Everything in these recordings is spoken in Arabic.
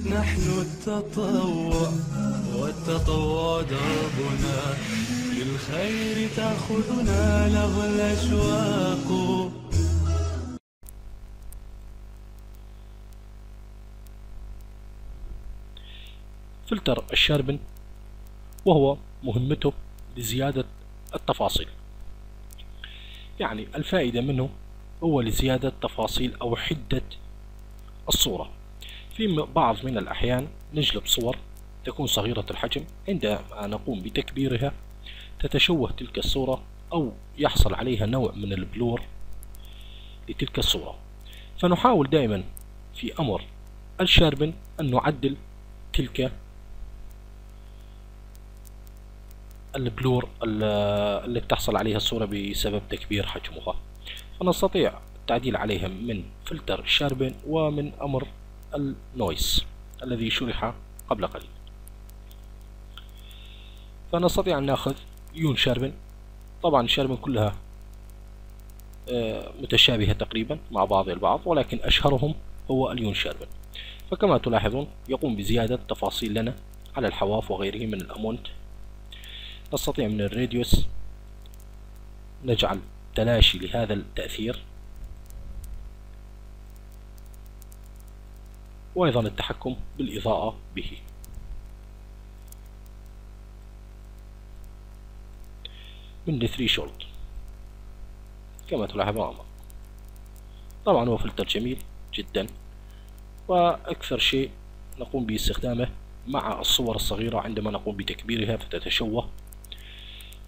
نحن التطوع والتطوع دربنا، للخير تأخذنا له الأشواق. فلتر الشاربن، وهو مهمته لزيادة التفاصيل، يعني الفائدة منه هو لزيادة تفاصيل أو حدة الصورة. في بعض من الأحيان نجلب صور تكون صغيرة الحجم، عندما نقوم بتكبيرها تتشوه تلك الصورة أو يحصل عليها نوع من البلور لتلك الصورة، فنحاول دائما في أمر الشاربن أن نعدل تلك البلور التي تحصل عليها الصورة بسبب تكبير حجمها، فنستطيع التعديل عليها من فلتر الشاربن ومن أمر النويز الذي شرح قبل قليل. فنستطيع أن نأخذ يون شاربن، طبعا الشاربن كلها متشابهة تقريبا مع بعض البعض، ولكن أشهرهم هو اليون شاربن. فكما تلاحظون يقوم بزيادة تفاصيل لنا على الحواف وغيره من الأمونت. نستطيع من الراديوس نجعل تلاشي لهذا التأثير، وأيضا التحكم بالإضاءة به. من الثريشولد كما تلاحظون أمامكم، طبعا هو فلتر جميل جدا، وأكثر شيء نقوم باستخدامه مع الصور الصغيرة عندما نقوم بتكبيرها فتتشوه،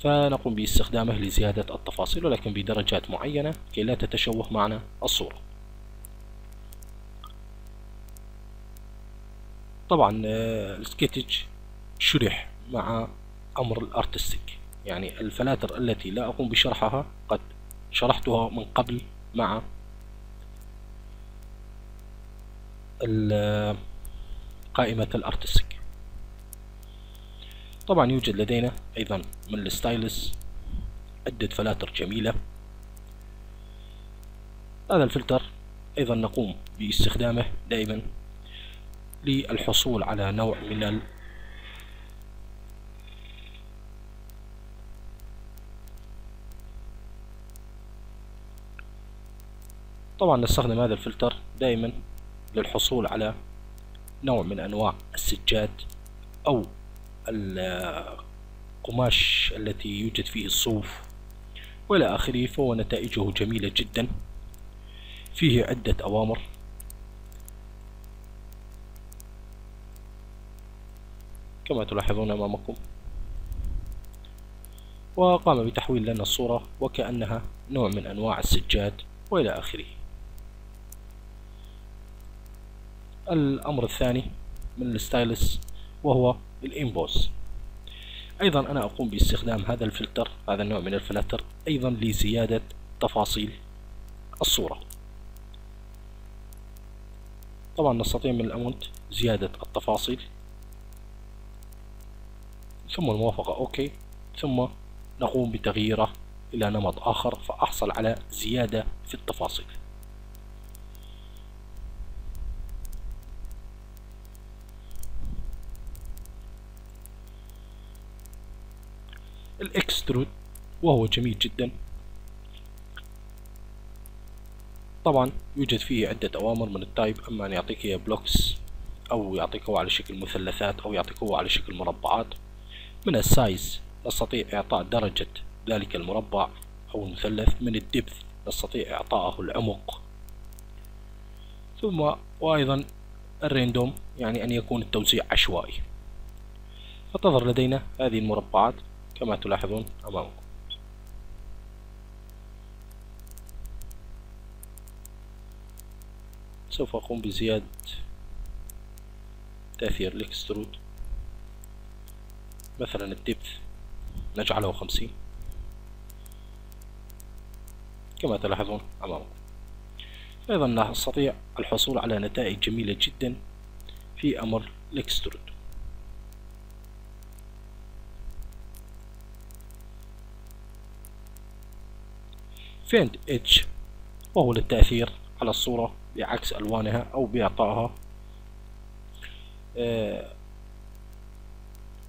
فنقوم باستخدامه لزيادة التفاصيل ولكن بدرجات معينة كي لا تتشوه معنا الصورة. طبعا السكتش شرح مع أمر الارتستيك، يعني الفلاتر التي لا أقوم بشرحها قد شرحتها من قبل مع قائمة الارتستيك. طبعا يوجد لدينا أيضا من الستايلس عدة فلاتر جميلة. هذا الفلتر أيضا نقوم باستخدامه دائما للحصول على نوع من طبعا نستخدم هذا الفلتر دائما للحصول على نوع من أنواع السجاد أو القماش التي يوجد فيه الصوف وإلى آخره، فهو نتائجه جميلة جدا. فيه عدة أوامر، كما تلاحظون أمامكم، وقام بتحويل لنا الصورة وكأنها نوع من أنواع السجاد وإلى آخره. الأمر الثاني من الستايلس وهو الإمبوز، أيضا أنا أقوم باستخدام هذا الفلتر، هذا النوع من الفلتر أيضا لزيادة تفاصيل الصورة. طبعا نستطيع من الأمونت زيادة التفاصيل، ثم الموافقة أوكي، ثم نقوم بتغييره إلى نمط آخر فأحصل على زيادة في التفاصيل. الإكسترود وهو جميل جدا، طبعا يوجد فيه عدة أوامر من التايب، أما أن يعطيك بلوكس أو يعطيك على شكل مثلثات أو يعطيك على شكل مربعات. من السايز نستطيع إعطاء درجة ذلك المربع أو المثلث. من الدبث نستطيع إعطاءه العمق، ثم وأيضا الريندوم، يعني أن يكون التوزيع عشوائي. فتظهر لدينا هذه المربعات كما تلاحظون أمامكم. سوف أقوم بزيادة تأثير الإكسترود، مثلا الدبث نجعله 50 كما تلاحظون أمامكم. أيضا نستطيع الحصول على نتائج جميلة جدا في أمر الإكسترود. فيند إيدج وهو للتأثير على الصورة بعكس ألوانها أو بإعطائها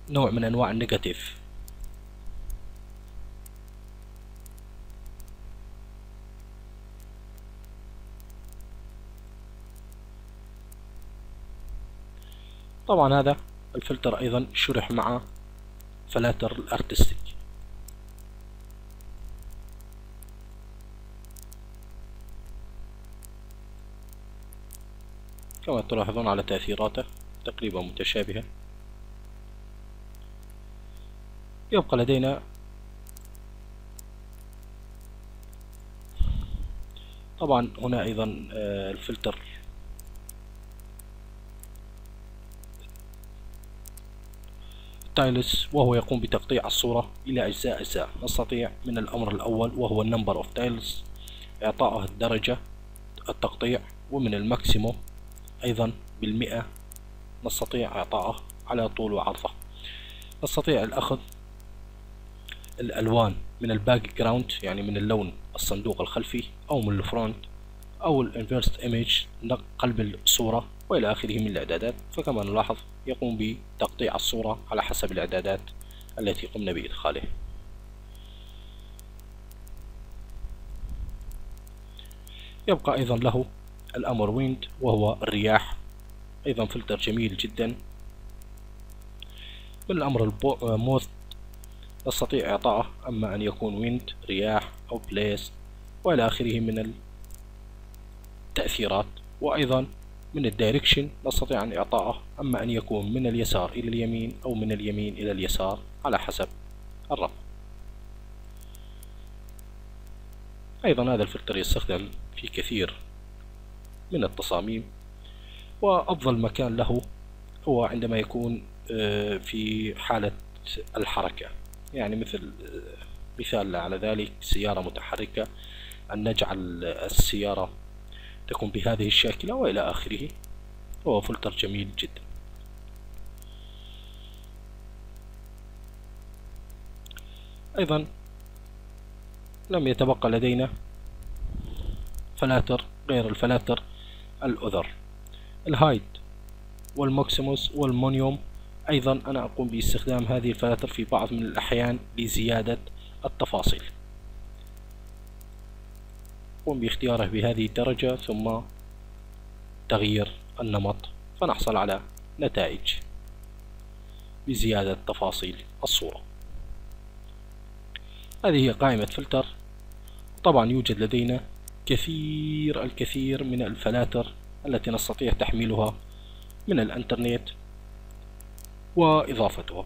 نوع من انواع النيجاتيف. طبعا هذا الفلتر ايضا شرح مع فلاتر الارتستيك. كما تلاحظون على تأثيراته تقريبا متشابهة. يبقى لدينا طبعا هنا ايضا الفلتر تايلس، وهو يقوم بتقطيع الصورة إلى أجزاء. نستطيع من الأمر الأول وهو النمبر اوف تايلز إعطائه الدرجة التقطيع، ومن الماكسيموم أيضا بالمئة نستطيع إعطائه على طول وعرضه. نستطيع الأخذ الألوان من الباك جراوند، يعني من اللون الصندوق الخلفي، أو من الفرونت، أو الانفيرست ايميج قلب الصورة، وإلى آخره من الإعدادات. فكما نلاحظ يقوم بتقطيع الصورة على حسب الإعدادات التي قمنا بإدخالها. يبقى أيضا له الأمر ويند، وهو الرياح، أيضا فلتر جميل جدا. من الأمر موث نستطيع إعطائه أما أن يكون ويند رياح أو بليس وإلى آخره من التأثيرات. وأيضا من الدايركشن نستطيع أن إعطائه أما أن يكون من اليسار إلى اليمين أو من اليمين إلى اليسار على حسب الرقم. أيضا هذا الفلتر يستخدم في كثير من التصاميم، وأفضل مكان له هو عندما يكون في حالة الحركة، يعني مثال على ذلك سيارة متحركة، أن نجعل السيارة تكون بهذه الشاكلة وإلى آخره. هو فلتر جميل جدا. أيضا لم يتبقى لدينا فلاتر غير الفلاتر الأذر، الهايد والماكسيموس والمونيوم. أيضا أنا أقوم باستخدام هذه الفلاتر في بعض من الأحيان لزيادة التفاصيل. أقوم باختياره بهذه الدرجة ثم تغيير النمط، فنحصل على نتائج بزيادة تفاصيل الصورة. هذه هي قائمة فلتر. طبعا يوجد لدينا الكثير من الفلاتر التي نستطيع تحميلها من الانترنت وإضافتها.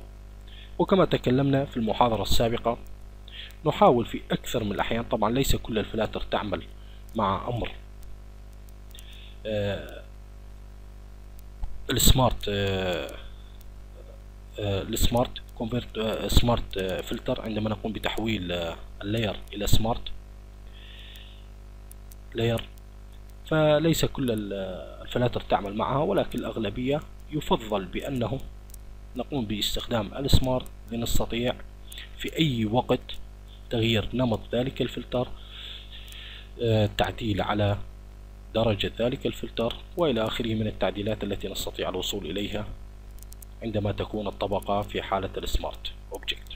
وكما تكلمنا في المحاضرة السابقة نحاول في أكثر من الأحيان، طبعا ليس كل الفلاتر تعمل مع أمر السمارت كونفرت سمارت فلتر، عندما نقوم بتحويل اللاير إلى سمارت لاير، فليس كل الفلاتر تعمل معها، ولكن الأغلبية يفضل بأنه نقوم باستخدام السمارت لنستطيع في أي وقت تغيير نمط ذلك الفلتر، التعديل على درجة ذلك الفلتر وإلى آخره من التعديلات التي نستطيع الوصول إليها عندما تكون الطبقة في حالة السمارت اوبجكت.